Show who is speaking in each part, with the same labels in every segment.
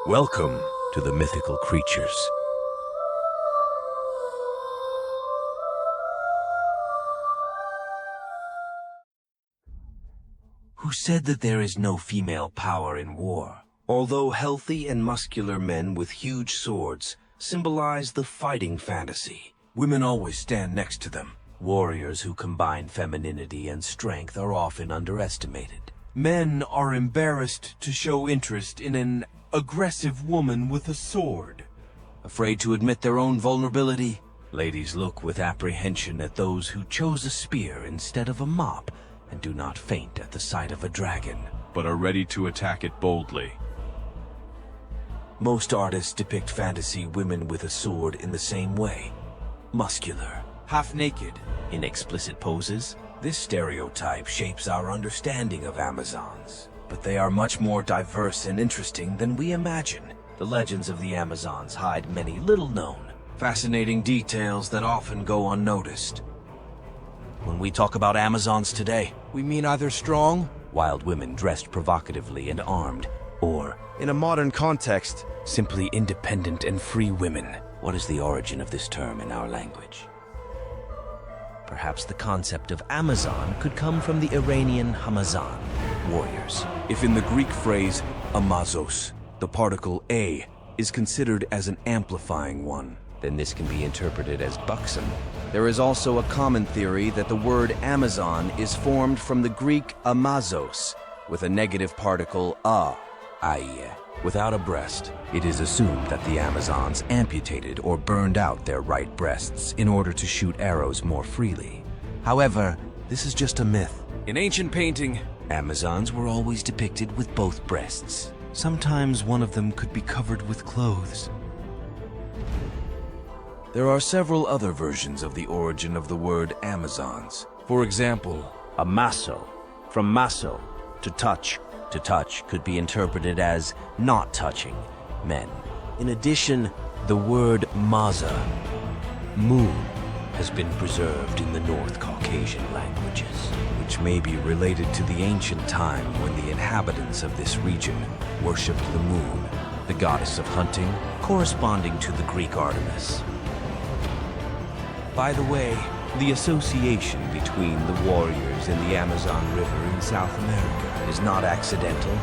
Speaker 1: Welcome to the mythical creatures. Who said that there is no female power in war? Although healthy and muscular men with huge swords symbolize the fighting fantasy, women always stand next to them. Warriors who combine femininity and strength are often underestimated. Men are embarrassed to show interest in an aggressive woman with a sword. Afraid to admit their own vulnerability, ladies look with apprehension at those who chose a spear instead of a mop and do not faint at the sight of a dragon,
Speaker 2: but are ready to attack it boldly.
Speaker 1: Most artists depict fantasy women with a sword in the same way. Muscular, half-naked, in explicit poses. This stereotype shapes our understanding of Amazons, but they are much more diverse and interesting than we imagine. The legends of the Amazons hide many little-known, fascinating details that often go unnoticed. When we talk about Amazons today, we mean either strong, wild women dressed provocatively and armed, or, in a modern context, simply independent and free women. What is the origin of this term in our language? Perhaps the concept of Amazon could come from the Iranian Hamazan, warriors. If in the Greek phrase amazos, the particle a is considered as an amplifying one, then this can be interpreted as buxom. There is also a common theory that the word Amazon is formed from the Greek amazos, with a negative particle a, i.e., without a breast. It is assumed that the Amazons amputated or burned out their right breasts in order to shoot arrows more freely. However, this is just a myth. In ancient painting, Amazons were always depicted with both breasts. Sometimes one of them could be covered with clothes. There are several other versions of the origin of the word Amazons. For example, amasso, from masso, to touch. To touch could be interpreted as not touching men. In addition, the word maza, moon, has been preserved in the North Caucasian languages, which may be related to the ancient time when the inhabitants of this region worshipped the moon, the goddess of hunting, corresponding to the Greek Artemis. By the way, the association between the warriors and the Amazon River in South America is not accidental.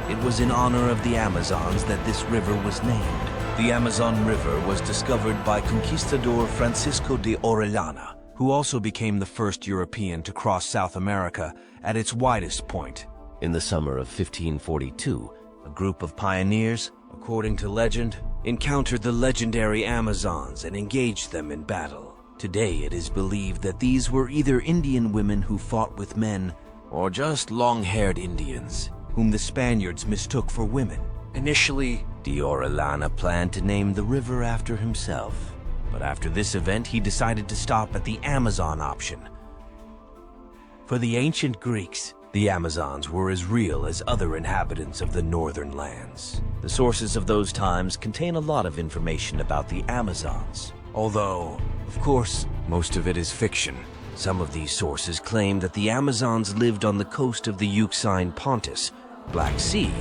Speaker 1: It was in honor of the Amazons that this river was named. The Amazon River was discovered by conquistador Francisco de Orellana, who also became the first European to cross South America at its widest point. In the summer of 1542, a group of pioneers, according to legend, encountered the legendary Amazons and engaged them in battle. Today it is believed that these were either Indian women who fought with men, or just long-haired Indians, whom the Spaniards mistook for women. Initially, de Orellana planned to name the river after himself, but after this event he decided to stop at the Amazon option. For the ancient Greeks, the Amazons were as real as other inhabitants of the northern lands. The sources of those times contain a lot of information about the Amazons, although, of course, most of it is fiction. Some of these sources claim that the Amazons lived on the coast of the Euxine Pontus, Black Sea,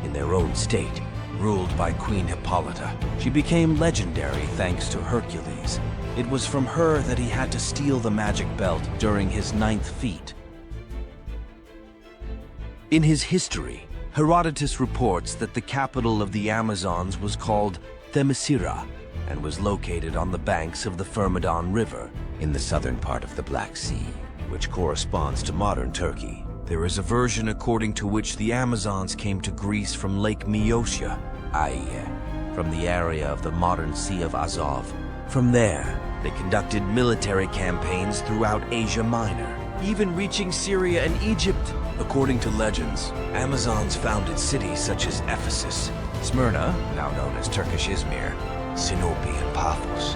Speaker 1: in their own state, ruled by Queen Hippolyta. She became legendary thanks to Hercules. It was from her that he had to steal the magic belt during his 9th feat. In his history, Herodotus reports that the capital of the Amazons was called Themyscira, and was located on the banks of the Thermodon River in the southern part of the Black Sea, which corresponds to modern Turkey. There is a version according to which the Amazons came to Greece from Lake Meotia, i.e., from the area of the modern Sea of Azov. From there, they conducted military campaigns throughout Asia Minor, even reaching Syria and Egypt. According to legends, Amazons founded cities such as Ephesus, Smyrna, now known as Turkish Izmir, Sinope, and Paphos.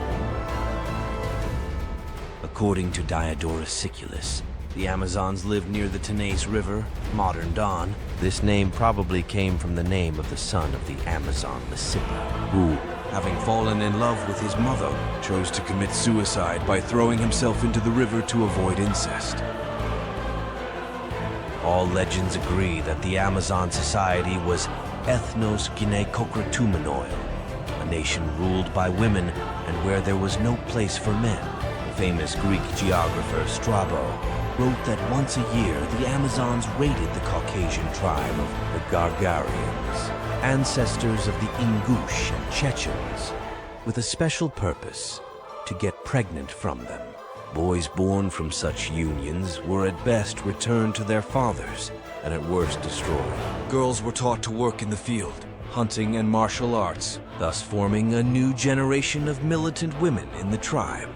Speaker 1: According to Diodorus Siculus, the Amazons lived near the Tanais River, modern Don. This name probably came from the name of the son of the Amazon Lysippus, who, having fallen in love with his mother, chose to commit suicide by throwing himself into the river to avoid incest. All legends agree that the Amazon society was ethnos gyneikokratumenoil, a nation ruled by women and where there was no place for men. The famous Greek geographer Strabo wrote that once a year the Amazons raided the Caucasian tribe of the Gorgons, ancestors of the Ingush and Chechens, with a special purpose: to get pregnant from them. Boys born from such unions were at best returned to their fathers, and at worst destroyed. Girls were taught to work in the field, hunting and martial arts, thus forming a new generation of militant women in the tribe.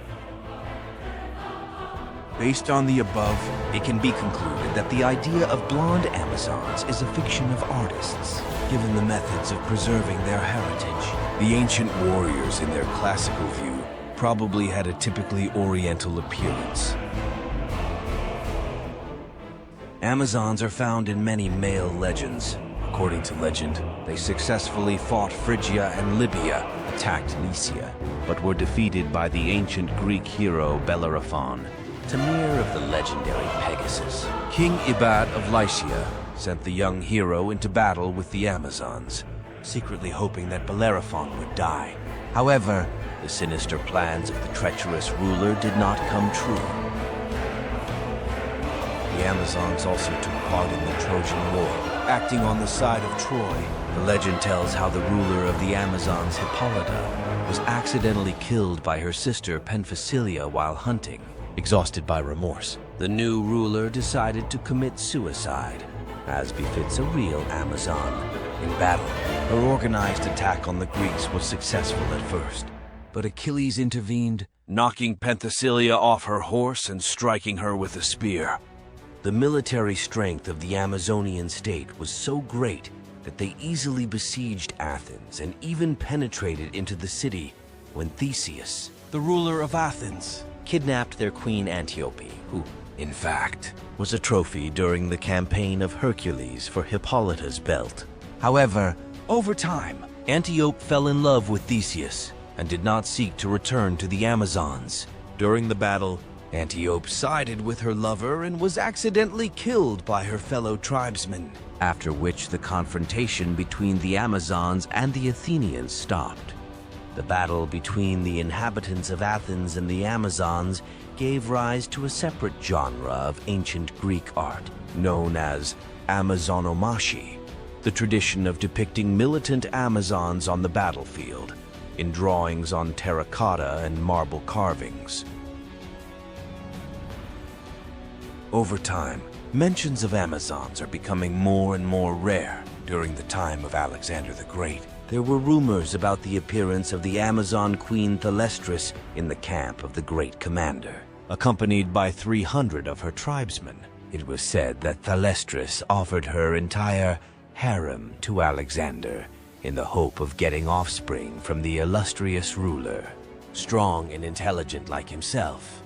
Speaker 1: Based on the above, it can be concluded that the idea of blonde Amazons is a fiction of artists, given the methods of preserving their heritage. The ancient warriors in their classical view probably had a typically oriental appearance. Amazons are found in many male legends. According to legend, they successfully fought Phrygia and Libya, attacked Lycia, but were defeated by the ancient Greek hero Bellerophon, Tamir of the legendary Pegasus. King Ibad of Lycia sent the young hero into battle with the Amazons, secretly hoping that Bellerophon would die. However, the sinister plans of the treacherous ruler did not come true. The Amazons also took part in the Trojan War, acting on the side of Troy. The legend tells how the ruler of the Amazons, Hippolyta, was accidentally killed by her sister Penthesilea while hunting. Exhausted by remorse, the new ruler decided to commit suicide, as befits a real Amazon. In battle, her organized attack on the Greeks was successful at first, but Achilles intervened, knocking Penthesilea off her horse and striking her with a spear. The military strength of the Amazonian state was so great that they easily besieged Athens and even penetrated into the city when Theseus, the ruler of Athens, kidnapped their queen Antiope, who, in fact, was a trophy during the campaign of Hercules for Hippolyta's belt. However, over time, Antiope fell in love with Theseus and did not seek to return to the Amazons. During the battle, Antiope sided with her lover and was accidentally killed by her fellow tribesmen, after which the confrontation between the Amazons and the Athenians stopped. The battle between the inhabitants of Athens and the Amazons gave rise to a separate genre of ancient Greek art, known as Amazonomachi, the tradition of depicting militant Amazons on the battlefield, in drawings on terracotta and marble carvings. Over time, mentions of Amazons are becoming more and more rare. During the time of Alexander the Great, there were rumors about the appearance of the Amazon queen Thalestris in the camp of the great commander, accompanied by 300 of her tribesmen. It was said that Thalestris offered her entire harem to Alexander in the hope of getting offspring from the illustrious ruler, strong and intelligent like himself.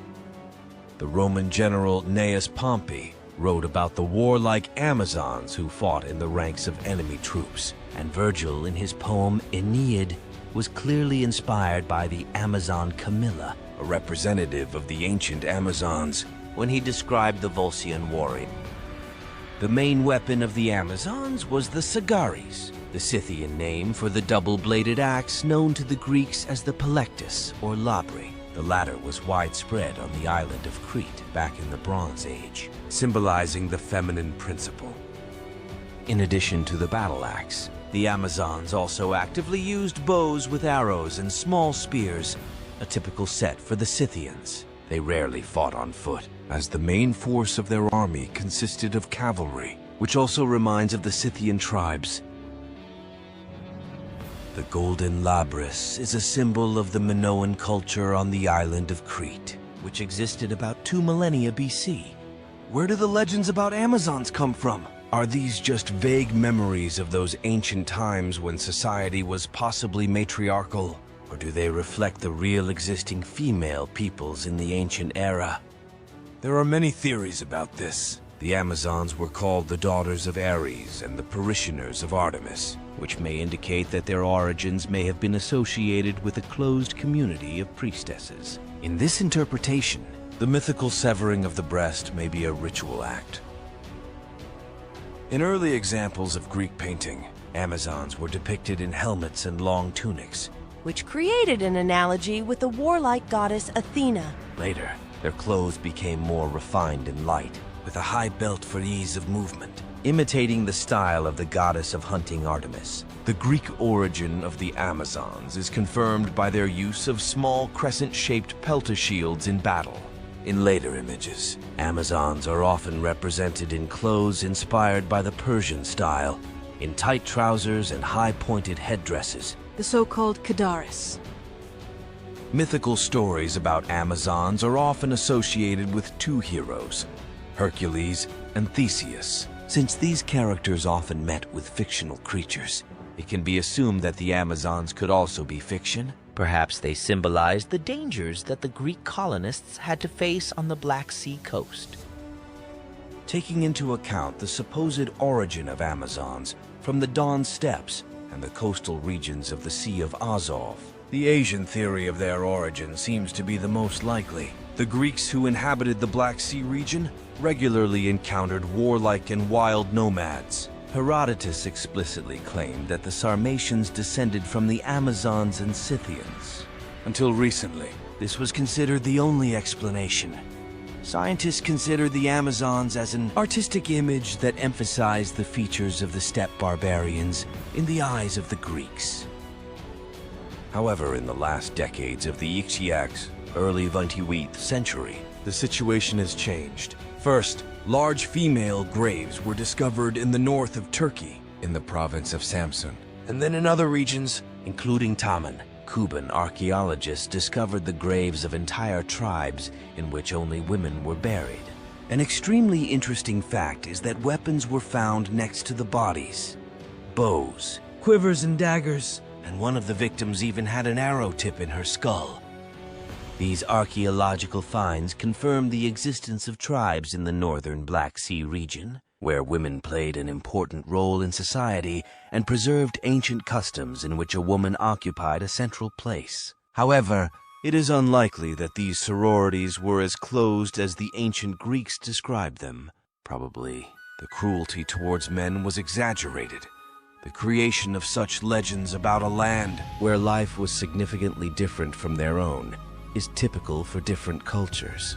Speaker 1: The Roman general Gnaeus Pompey wrote about the warlike Amazons who fought in the ranks of enemy troops, and Virgil in his poem Aeneid was clearly inspired by the Amazon Camilla, a representative of the ancient Amazons, when he described the Volscian warrior. The main weapon of the Amazons was the sagaris, the Scythian name for the double-bladed axe known to the Greeks as the palectus or labri. The latter was widespread on the island of Crete back in the Bronze Age, symbolizing the feminine principle. In addition to the battle axe, the Amazons also actively used bows with arrows and small spears, a typical set for the Scythians. They rarely fought on foot, as the main force of their army consisted of cavalry, which also reminds of the Scythian tribes. The golden labris is a symbol of the Minoan culture on the island of Crete, which existed about 2 millennia BC. Where do the legends about Amazons come from? Are these just vague memories of those ancient times when society was possibly matriarchal? Or do they reflect the real existing female peoples in the ancient era? There are many theories about this. The Amazons were called the daughters of Ares and the parishioners of Artemis, which may indicate that their origins may have been associated with a closed community of priestesses. In this interpretation, the mythical severing of the breast may be a ritual act. In early examples of Greek painting, Amazons were depicted in helmets and long tunics.
Speaker 3: which created an analogy with the warlike goddess Athena.
Speaker 1: Later, their clothes became more refined and light, with a high belt for ease of movement, imitating the style of the goddess of hunting Artemis. The Greek origin of the Amazons is confirmed by their use of small crescent-shaped pelta-shields in battle. In later images, Amazons are often represented in clothes inspired by the Persian style, in tight trousers and high-pointed headdresses.
Speaker 3: The so-called Kadaris.
Speaker 1: Mythical stories about Amazons are often associated with two heroes, Hercules and Theseus. Since these characters often met with fictional creatures, it can be assumed that the Amazons could also be fiction.
Speaker 4: Perhaps they symbolized the dangers that the Greek colonists had to face on the Black Sea coast.
Speaker 1: Taking into account the supposed origin of Amazons from the Don steppes and the coastal regions of the Sea of Azov, the Asian theory of their origin seems to be the most likely. The Greeks who inhabited the Black Sea region regularly encountered warlike and wild nomads. Herodotus explicitly claimed that the Sarmatians descended from the Amazons and Scythians. Until recently, this was considered the only explanation. Scientists consider the Amazons as an artistic image that emphasized the features of the steppe barbarians in the eyes of the Greeks. However, in the last decades of the Ixiacs, early 28th century, the situation has changed. First, large female graves were discovered in the north of Turkey, in the province of Samsun, and then in other regions, including Taman. Cuban archaeologists discovered the graves of entire tribes in which only women were buried. An extremely interesting fact is that weapons were found next to the bodies. Bows, quivers and daggers, and one of the victims even had an arrow tip in her skull. These archaeological finds confirm the existence of tribes in the northern Black Sea region, where women played an important role in society and preserved ancient customs in which a woman occupied a central place. However, it is unlikely that these sororities were as closed as the ancient Greeks described them. Probably, the cruelty towards men was exaggerated. The creation of such legends about a land where life was significantly different from their own is typical for different cultures.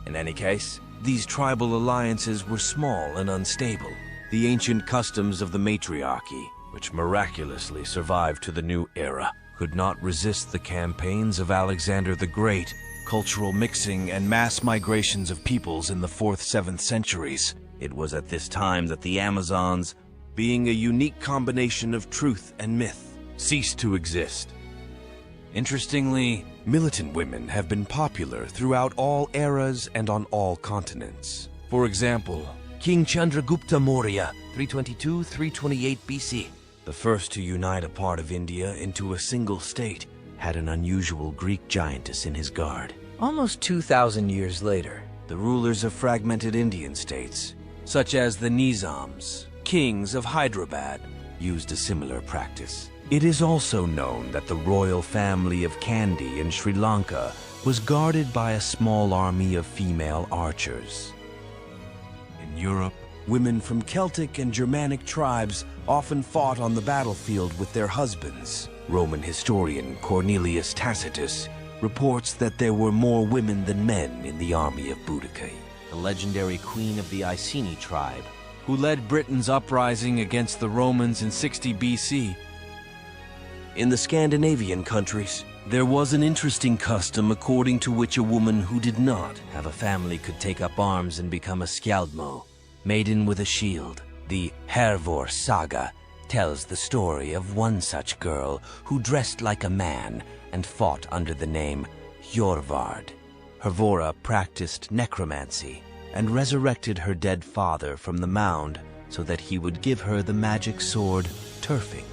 Speaker 1: In any case, these tribal alliances were small and unstable. The ancient customs of the matriarchy, which miraculously survived to the new era, could not resist the campaigns of Alexander the Great, cultural mixing and mass migrations of peoples in the 4th-7th centuries. It was at this time that the Amazons, being a unique combination of truth and myth, ceased to exist. Interestingly, militant women have been popular throughout all eras and on all continents. For example, King Chandragupta Maurya, 322-328 BC, the first to unite a part of India into a single state, had an unusual Greek giantess in his guard. Almost 2,000 years later, the rulers of fragmented Indian states, such as the Nizams, kings of Hyderabad, used a similar practice. It is also known that the royal family of Kandy in Sri Lanka was guarded by a small army of female archers. In Europe, women from Celtic and Germanic tribes often fought on the battlefield with their husbands. Roman historian Cornelius Tacitus reports that there were more women than men in the army of Boudicca,
Speaker 4: The legendary queen of the Iceni tribe,
Speaker 1: who led Britain's uprising against the Romans in 60 BC. In the Scandinavian countries, there was an interesting custom according to which a woman who did not have a family could take up arms and become a skjaldmo, maiden with a shield. The Hervor saga tells the story of one such girl who dressed like a man and fought under the name Hjorvard. Hervora practiced necromancy and resurrected her dead father from the mound so that he would give her the magic sword Turfing.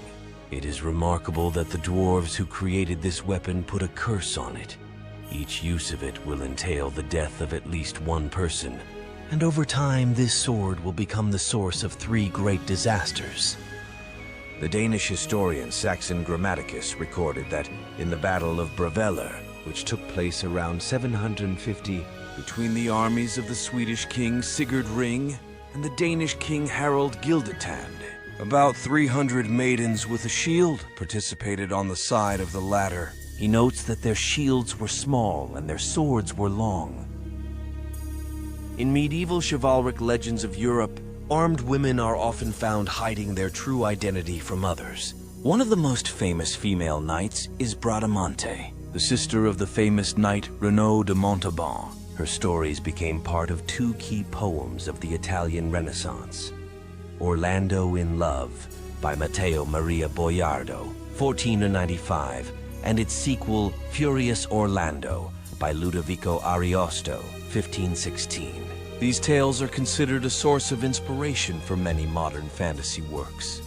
Speaker 1: It is remarkable that the dwarves who created this weapon put a curse on it. Each use of it will entail the death of at least one person, and over time this sword will become the source of 3 great disasters. The Danish historian Saxon Grammaticus recorded that in the Battle of Braveller, which took place around 750 between the armies of the Swedish king Sigurd Ring and the Danish king Harald Gildetand, About 300 maidens with a shield participated on the side of the ladder. He notes that their shields were small and their swords were long. In medieval chivalric legends of Europe, armed women are often found hiding their true identity from others. One of the most famous female knights is Bradamante, the sister of the famous knight Renaud de Montauban. Her stories became part of two key poems of the Italian Renaissance: Orlando in Love by Matteo Maria Boiardo, 1495, and its sequel Furious Orlando by Ludovico Ariosto, 1516. These tales are considered a source of inspiration for many modern fantasy works.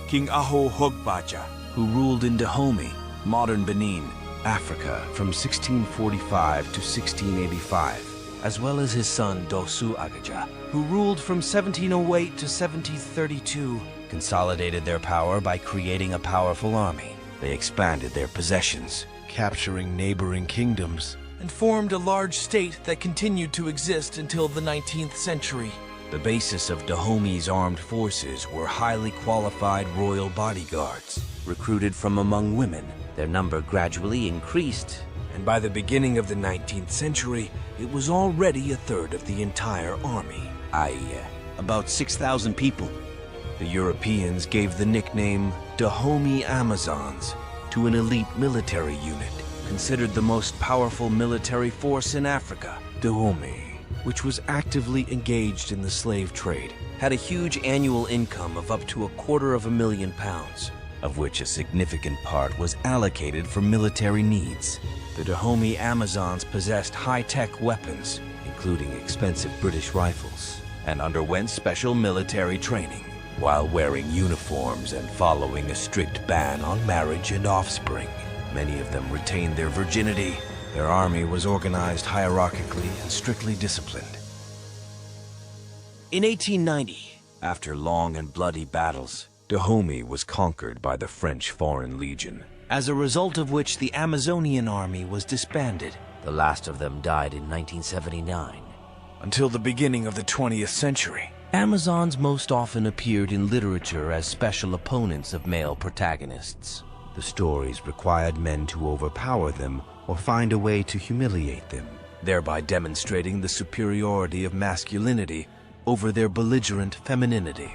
Speaker 1: King Aho Hogbaja, who ruled in Dahomey, modern Benin, Africa, from 1645 to 1685, as well as his son Dosu Agaja, who ruled from 1708 to 1732, consolidated their power by creating a powerful army. They expanded their possessions, capturing neighboring kingdoms, and formed a large state that continued to exist until the 19th century. The basis of Dahomey's armed forces were highly qualified royal bodyguards, recruited from among women.
Speaker 4: Their number gradually increased,
Speaker 1: And by the beginning of the 19th century, it was already a third of the entire army, i.e., about 6,000 people. The Europeans gave the nickname Dahomey Amazons to an elite military unit, considered the most powerful military force in Africa. Dahomey, which was actively engaged in the slave trade, had a huge annual income of up to £250,000, of which a significant part was allocated for military needs. The Dahomey Amazons possessed high-tech weapons, including expensive British rifles, and underwent special military training, while wearing uniforms and following a strict ban on marriage and offspring. Many of them retained their virginity. Their army was organized hierarchically and strictly disciplined. In 1890, after long and bloody battles, Dahomey was conquered by the French Foreign Legion, as a result of which the Amazonian army was disbanded.
Speaker 4: The last of them died in 1979.
Speaker 1: Until the beginning of the 20th century, Amazons most often appeared in literature as special opponents of male protagonists. The stories required men to overpower them or find a way to humiliate them, thereby demonstrating the superiority of masculinity over their belligerent femininity.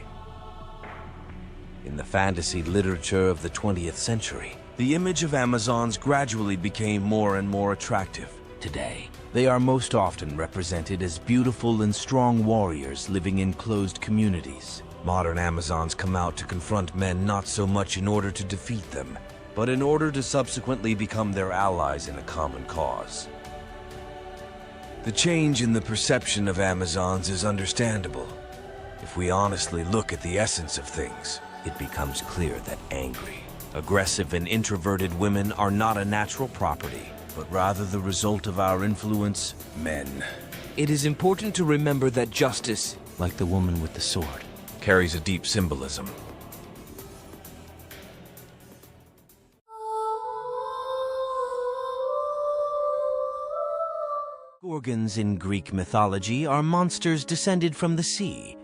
Speaker 1: In the fantasy literature of the 20th century, the image of Amazons gradually became more and more attractive. Today, they are most often represented as beautiful and strong warriors living in closed communities. Modern Amazons come out to confront men not so much in order to defeat them, but in order to subsequently become their allies in a common cause. The change in the perception of Amazons is understandable. If we honestly look at the essence of things, it becomes clear that angry, aggressive, and introverted women are not a natural property, but rather the result of our influence, men. It is important to remember that justice, like the woman with the sword, carries a deep symbolism. Gorgons in Greek mythology are monsters descended from the sea,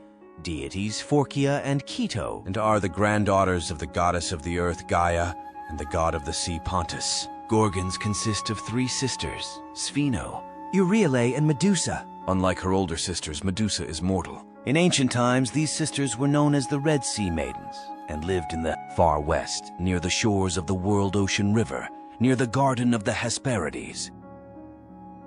Speaker 1: deities Phorkia and Keto, and are the granddaughters of the goddess of the earth Gaia and the god of the sea Pontus. Gorgons consist of three sisters, Spheno, Euryale, and Medusa. Unlike her older sisters, Medusa is mortal. In ancient times, these sisters were known as the Red Sea Maidens and lived in the far west, near the shores of the World Ocean River, near the Garden of the Hesperides.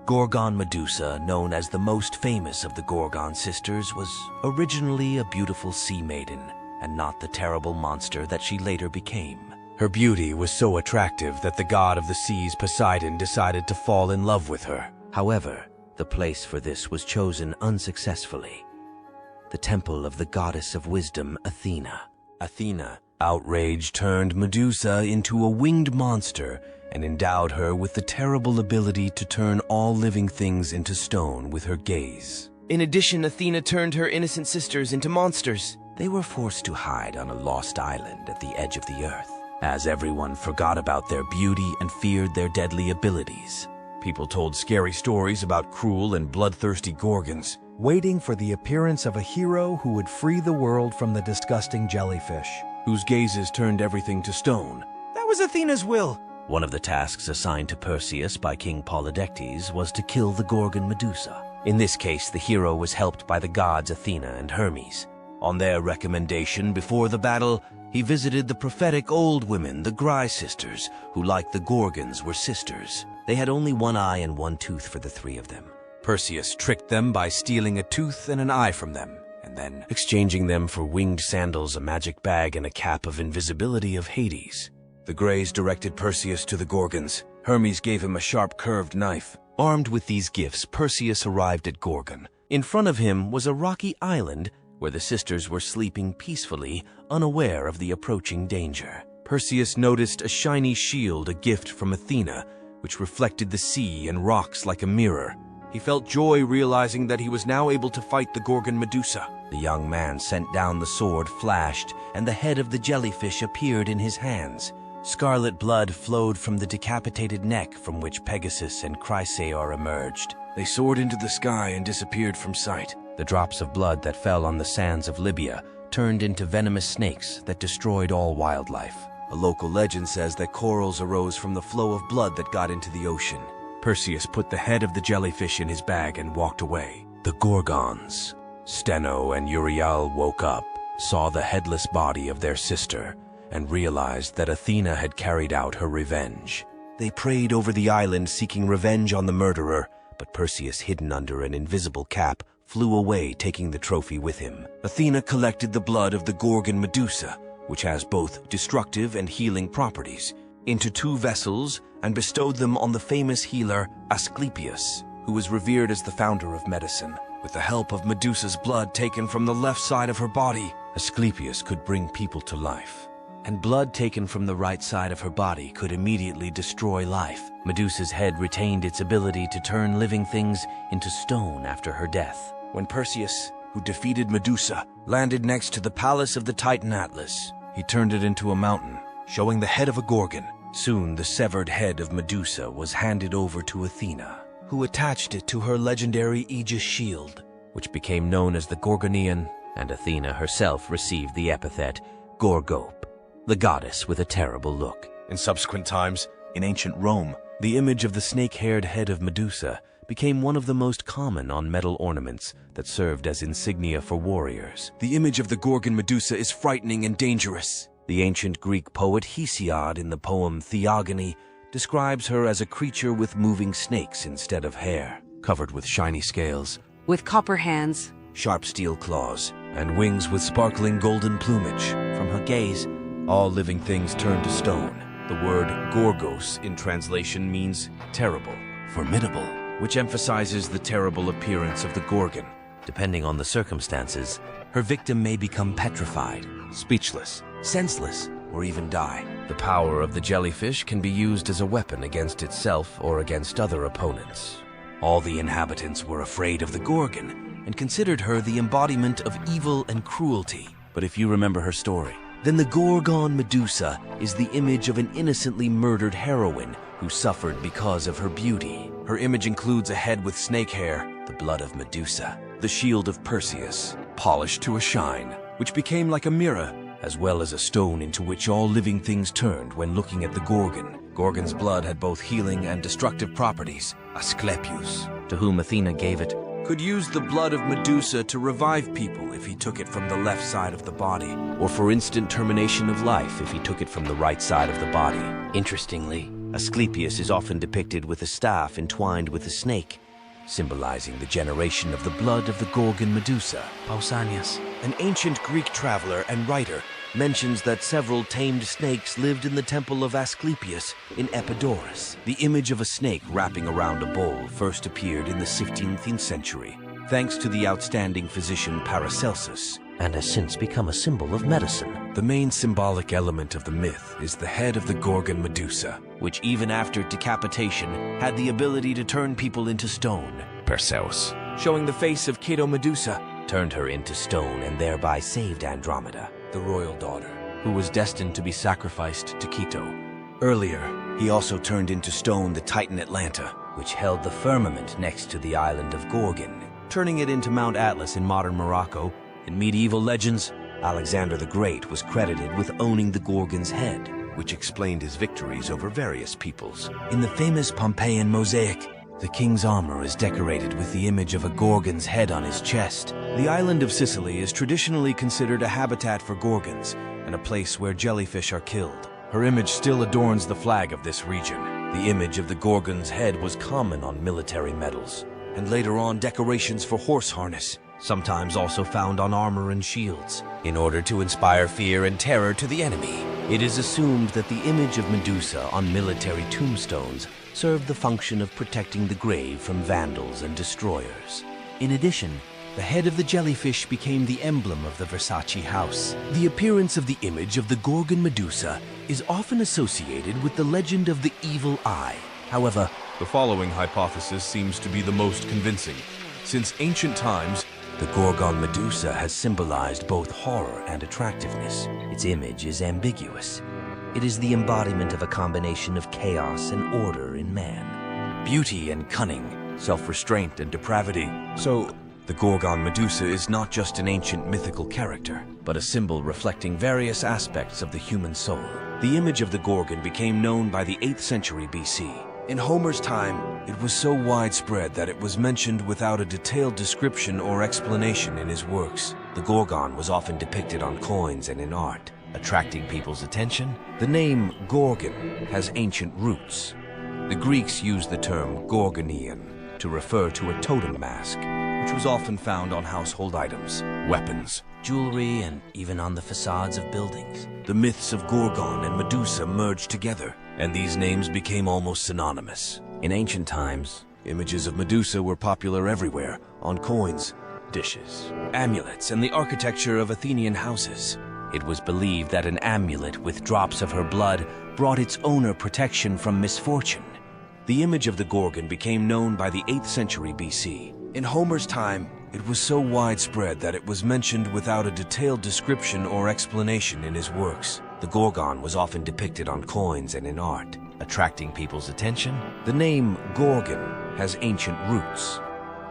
Speaker 1: Gorgon Medusa, known as the most famous of the Gorgon sisters, was originally a beautiful sea maiden, and not the terrible monster that she later became. Her beauty was so attractive that the god of the seas, Poseidon, decided to fall in love with her. However, the place for this was chosen unsuccessfully: the temple of the goddess of wisdom, Athena. Athena, outraged, turned Medusa into a winged monster and endowed her with the terrible ability to turn all living things into stone with her gaze. In addition, Athena turned her innocent sisters into monsters. They were forced to hide on a lost island at the edge of the earth, as everyone forgot about their beauty and feared their deadly abilities. People told scary stories about cruel and bloodthirsty Gorgons,
Speaker 5: waiting for the appearance of a hero who would free the world from the disgusting jellyfish.
Speaker 1: whose gazes turned everything to stone.
Speaker 6: That was Athena's will.
Speaker 4: One of the tasks assigned to Perseus by King Polydectes was to kill the Gorgon Medusa. In this case, the hero was helped by the gods Athena and Hermes.
Speaker 1: On their recommendation, before the battle, he visited the prophetic old women, the Gry sisters, who, like the Gorgons, were sisters.
Speaker 4: They had only one eye and one tooth for the three of them.
Speaker 1: Perseus tricked them by stealing a tooth and an eye from them, and then exchanging them for winged sandals, a magic bag, and a cap of invisibility of Hades. The Greys directed Perseus to the Gorgons. Hermes gave him a sharp, curved knife.
Speaker 4: Armed with these gifts, Perseus arrived at Gorgon. In front of him was a rocky island where the sisters were sleeping peacefully, unaware of the approaching danger.
Speaker 1: Perseus noticed a shiny shield, a gift from Athena, which reflected the sea and rocks like a mirror. He felt joy realizing that he was now able to fight the Gorgon Medusa.
Speaker 4: The young man sent down the sword, flashed, and the head of the jellyfish appeared in his hands. Scarlet blood flowed from the decapitated neck from which Pegasus and Chrysaor emerged.
Speaker 1: They soared into the sky and disappeared from sight.
Speaker 4: The drops of blood that fell on the sands of Libya turned into venomous snakes that destroyed all wildlife.
Speaker 1: A local legend says that corals arose from the flow of blood that got into the ocean. Perseus put the head of the jellyfish in his bag and walked away.
Speaker 4: The Gorgons, Steno and Uriel, woke up, saw the headless body of their sister, and realized that Athena had carried out her revenge.
Speaker 1: They prayed over the island seeking revenge on the murderer, but Perseus, hidden under an invisible cap, flew away, taking the trophy with him. Athena collected the blood of the Gorgon Medusa, which has both destructive and healing properties, into 2 vessels and bestowed them on the famous healer Asclepius, who was revered as the founder of medicine. With the help of Medusa's blood taken from the left side of her body, Asclepius could bring people to life.
Speaker 4: And blood taken from the right side of her body could immediately destroy life. Medusa's head retained its ability to turn living things into stone after her death.
Speaker 1: When Perseus, who defeated Medusa, landed next to the palace of the Titan Atlas, he turned it into a mountain, showing the head of a Gorgon. Soon the severed head of Medusa was handed over to Athena, who attached it to her legendary Aegis shield,
Speaker 4: which became known as the Gorgonian, and Athena herself received the epithet Gorgope, the goddess with a terrible look.
Speaker 1: In subsequent times, in ancient Rome, the image of the snake-haired head of Medusa became one of the most common on metal ornaments that served as insignia for warriors. The image of the Gorgon Medusa is frightening and dangerous. The ancient Greek poet Hesiod, in the poem Theogony, describes her as a creature with moving snakes instead of hair, covered with shiny scales,
Speaker 7: with copper hands,
Speaker 1: sharp steel claws, and wings with sparkling golden plumage.
Speaker 4: From her gaze,
Speaker 1: all living things turn to stone. The word Gorgos in translation means terrible, formidable, which emphasizes the terrible appearance of the Gorgon.
Speaker 4: Depending on the circumstances, her victim may become petrified,
Speaker 1: speechless, senseless, or even die. The power of the jellyfish can be used as a weapon against itself or against other opponents. All the inhabitants were afraid of the Gorgon and considered her the embodiment of evil and cruelty. But if you remember her story, then the Gorgon Medusa is the image of an innocently murdered heroine who suffered because of her beauty. Her image includes a head with snake hair, the blood of Medusa, the shield of Perseus, polished to a shine, which became like a mirror, as well as a stone into which all living things turned when looking at the Gorgon. Gorgon's blood had both healing and destructive properties. Asclepius,
Speaker 4: to whom Athena gave it,
Speaker 1: could use the blood of Medusa to revive people if he took it from the left side of the body, or for instant termination of life if he took it from the right side of the body.
Speaker 4: Interestingly, Asclepius is often depicted with a staff entwined with a snake,
Speaker 1: symbolizing the generation of the blood of the Gorgon Medusa.
Speaker 4: Pausanias,
Speaker 1: an ancient Greek traveler and writer, mentions that several tamed snakes lived in the temple of Asclepius in Epidaurus. The image of a snake wrapping around a bowl first appeared in the 15th century, thanks to the outstanding physician Paracelsus,
Speaker 4: and has since become a symbol of medicine.
Speaker 1: The main symbolic element of the myth is the head of the Gorgon Medusa, which even after decapitation had the ability to turn people into stone.
Speaker 6: Perseus,
Speaker 1: showing the face of Cato Medusa,
Speaker 4: turned her into stone and thereby saved Andromeda,
Speaker 1: the royal daughter, who was destined to be sacrificed to Cato. Earlier, he also turned into stone the Titan Atlanta,
Speaker 4: which held the firmament next to the island of Gorgon, turning it into Mount Atlas in modern Morocco. In medieval legends, Alexander the Great was credited with owning the Gorgon's head, which explained his victories over various peoples. In the famous Pompeian mosaic, the king's armor is decorated with the image of a Gorgon's head on his chest. The island of Sicily is traditionally considered a habitat for Gorgons and a place where jellyfish are killed. Her image still adorns the flag of this region. The image of the Gorgon's head was common on military medals, and later on decorations for horse harness, sometimes also found on armor and shields, in order to inspire fear and terror to the enemy. It is assumed that the image of Medusa on military tombstones served the function of protecting the grave from vandals and destroyers. In addition, the head of the jellyfish became the emblem of the Versace house. The appearance of the image of the Gorgon Medusa is often associated with the legend of the evil eye. However,
Speaker 2: The following hypothesis seems to be the most convincing. Since ancient times,
Speaker 4: the Gorgon Medusa has symbolized both horror and attractiveness. Its image is ambiguous. It is the embodiment of a combination of chaos and order in man, beauty and cunning, self-restraint and depravity. So, the Gorgon Medusa is not just an ancient mythical character, but a symbol reflecting various aspects of the human soul. The image of the Gorgon became known by the 8th century BC. In Homer's time, it was so widespread that it was mentioned without a detailed description or explanation in his works. The Gorgon was often depicted on coins and in art, attracting people's attention. The name Gorgon has ancient roots. The Greeks used the term Gorgonian to refer to a totem mask, which was often found on household items, weapons, jewelry, and even on the facades of buildings. The myths of Gorgon and Medusa merged together, and these names became almost synonymous. In ancient times, images of Medusa were popular everywhere, on coins, dishes, amulets, and the architecture of Athenian houses. It was believed that an amulet with drops of her blood brought its owner protection from misfortune. The image of the Gorgon became known by the 8th century BC. In Homer's time, it was so widespread that it was mentioned without a detailed description or explanation in his works. The Gorgon was often depicted on coins and in art, attracting people's attention. The name Gorgon has ancient roots.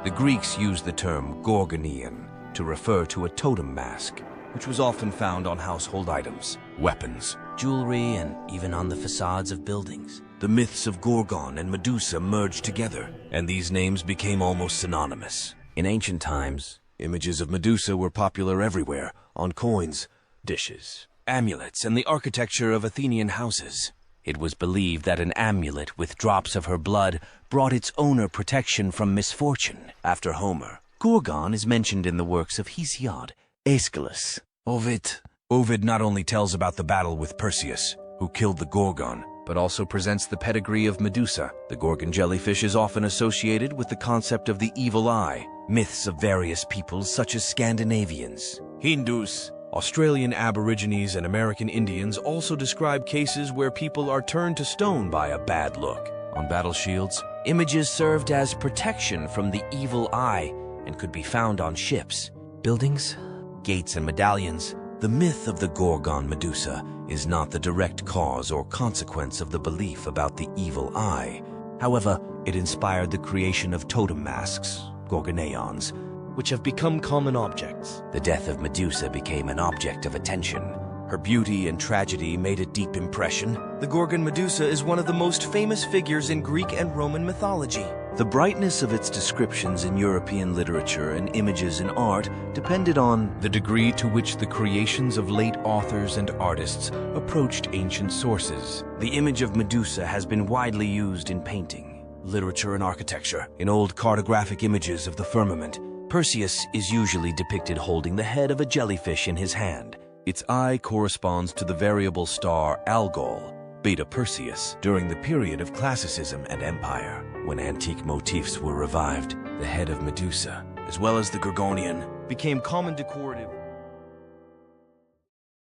Speaker 4: The Greeks used the term Gorgonian to refer to a totem mask, which was often found on household items, weapons, jewelry, and even on the facades of buildings. The myths of Gorgon and Medusa merged together, and these names became almost synonymous. In ancient times, images of Medusa were popular everywhere, on coins, dishes, amulets, and the architecture of Athenian houses. It was believed that an amulet with drops of her blood brought its owner protection from misfortune. After Homer, Gorgon is mentioned in the works of Hesiod, Aeschylus, Ovid. Ovid not only tells about the battle with Perseus, who killed the Gorgon, but also presents the pedigree of Medusa. The Gorgon jellyfish is often associated with the concept of the evil eye. Myths of various peoples such as Scandinavians, Hindus, Australian Aborigines, and American Indians also describe cases where people are turned to stone by a bad look. On battle shields, images served as protection from the evil eye and could be found on ships, buildings, gates, and medallions. The myth of the Gorgon Medusa is not the direct cause or consequence of the belief about the evil eye. However, it inspired the creation of totem masks, gorgoneons, which have become common objects. The death of Medusa became an object of attention. Her beauty and tragedy made a deep impression. The Gorgon Medusa is one of the most famous figures in Greek and Roman mythology. The brightness of its descriptions in European literature and images in art depended on the degree to which the creations of late authors and artists approached ancient sources. The image of Medusa has been widely used in painting, literature, and architecture. In old cartographic images of the firmament, Perseus is usually depicted holding the head of a jellyfish in his hand. Its eye corresponds to the variable star Algol, Beta Perseus. During the period of classicism and empire, when antique motifs were revived, the head of Medusa, as well as the Gorgonian, became common decorative.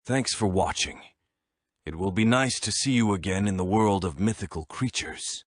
Speaker 4: Thanks for watching. It will be nice to see you again in the world of mythical creatures.